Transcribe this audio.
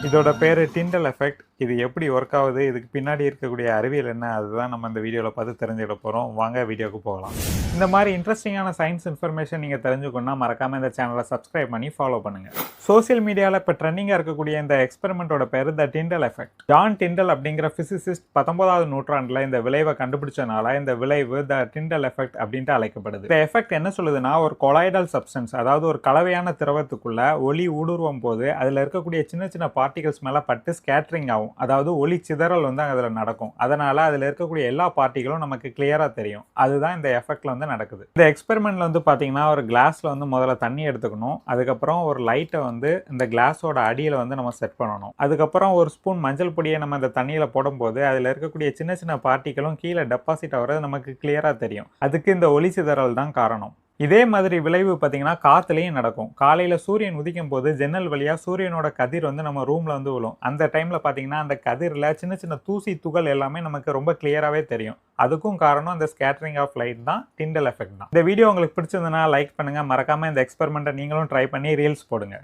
இதோட பேரு Tyndall effect. இது எப்படி ஒர்க் ஆகுது, இதுக்கு பின்னாடி இருக்கக்கூடிய அறிவியல் என்ன, அதுதான் நம்ம இந்த வீடியோவில் பார்த்து தெரிஞ்சுக்க போகிறோம். வாங்க வீடியோக்கு போகலாம். இந்த மாதிரி இன்ட்ரெஸ்டிங்கான சயின்ஸ் இன்ஃபர்மேஷன் நீங்கள் தெரிஞ்சுக்கணும்னா மறக்காமல் இந்த சேனலை சப்ஸ்கிரைப் பண்ணி ஃபாலோ பண்ணுங்கள். சோசியல் மீடியாவில் இப்போ ட்ரெண்டிங்காக இருக்கக்கூடிய இந்த எக்ஸ்பெரிமெண்ட்டோட பேர் த டிண்டல் எஃபெக்ட். ஜான் டிண்டல் அப்படிங்கிற பிசிசிஸ்ட் 19வது நூற்றாண்டில் இந்த விளைவை கண்டுபிடிச்சனால இந்த விளைவு த டிண்டல் எஃபெக்ட் அப்படின்ட்டு அழைக்கப்படுது. இந்த எஃபெக்ட் என்ன சொல்லுதுன்னா, ஒரு கொலாய்டல் சப்ஸ்டன்ஸ், அதாவது ஒரு கலவையான திரவத்துக்குள்ள ஒளி ஊடுருவும் போது அதில் இருக்கக்கூடிய சின்ன சின்ன பார்ட்டிகல்ஸ் மேலே பட்டு ஸ்கேட்டரிங் ஆகும். அதாவது ஒளி சிதறல் வந்து அதில் நடக்கும். அதனால அதில் இருக்கக்கூடிய எல்லா பார்ட்டிகளும் நமக்கு கிளியராக தெரியும். அதுதான் இந்த எஃபெக்ட்ல வந்து நடக்குது. இந்த எக்ஸ்பெரிமெண்ட்ல வந்து பார்த்தீங்கன்னா, ஒரு கிளாஸ்ல வந்து முதல்ல தண்ணி எடுத்துக்கணும். அதுக்கப்புறம் ஒரு லைட்டை வந்து இந்த கிளாஸோட அடியில் வந்து நம்ம செட் பண்ணணும். அதுக்கப்புறம் ஒரு ஸ்பூன் மஞ்சள் பொடியை நம்ம இந்த தண்ணியில் போடும்போது அதில் இருக்கக்கூடிய சின்ன சின்ன பார்ட்டிகளும் கீழே டெபாசிட் ஆகிறது நமக்கு கிளியராக தெரியும். அதுக்கு இந்த ஒளி சிதறல் தான் காரணம். இதே மாதிரி விளைவு பார்த்தீங்கன்னா காத்துலையும் நடக்கும். காலையில் சூரியன் உதிக்கும் போது ஜன்னல் வழியாக சூரியனோட கதிர் வந்து நம்ம ரூமில் வந்து விழும். அந்த டைமில் பார்த்தீங்கன்னா அந்த கதிரில் சின்ன சின்ன தூசி துகள் எல்லாமே நமக்கு ரொம்ப கிளியராகவே தெரியும். அதுக்கும் காரணம் இந்த ஸ்கேட்டரிங் ஆஃப் லைட் தான், டிண்டல் எஃபெக்ட் தான். இந்த வீடியோ உங்களுக்கு பிடிச்சிருந்ததுன்னா லைக் பண்ணுங்கள். மறக்காமல் இந்த எக்ஸ்பெரிமெண்ட்டை நீங்களும் ட்ரை பண்ணி ரீல்ஸ் போடுங்க.